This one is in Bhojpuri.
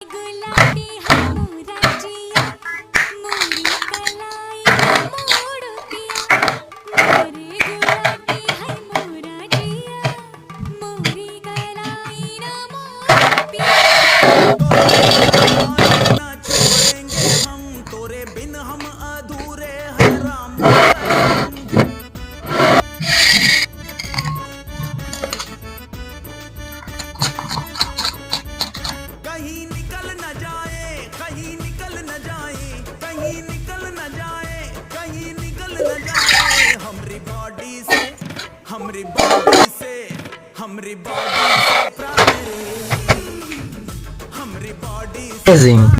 गुलाबी है मोरा जिया, मोरी कलाई मोड़ पिया। मोरे गुलाबी है मोरा जिया, मोरी कलाई ना मोड़ पिया। ना छोड़ेंगे हम तोरे बिन हम अधूरे हैं राम। कहीं निकल न जाए, कहीं निकल न जाए, कहीं निकल न जाए, कहीं निकल न जाए हमरी बॉडी से, हमरी बॉडी से, हमरी बॉडी से प्राण रे, हमरी बॉडी से। Amazing.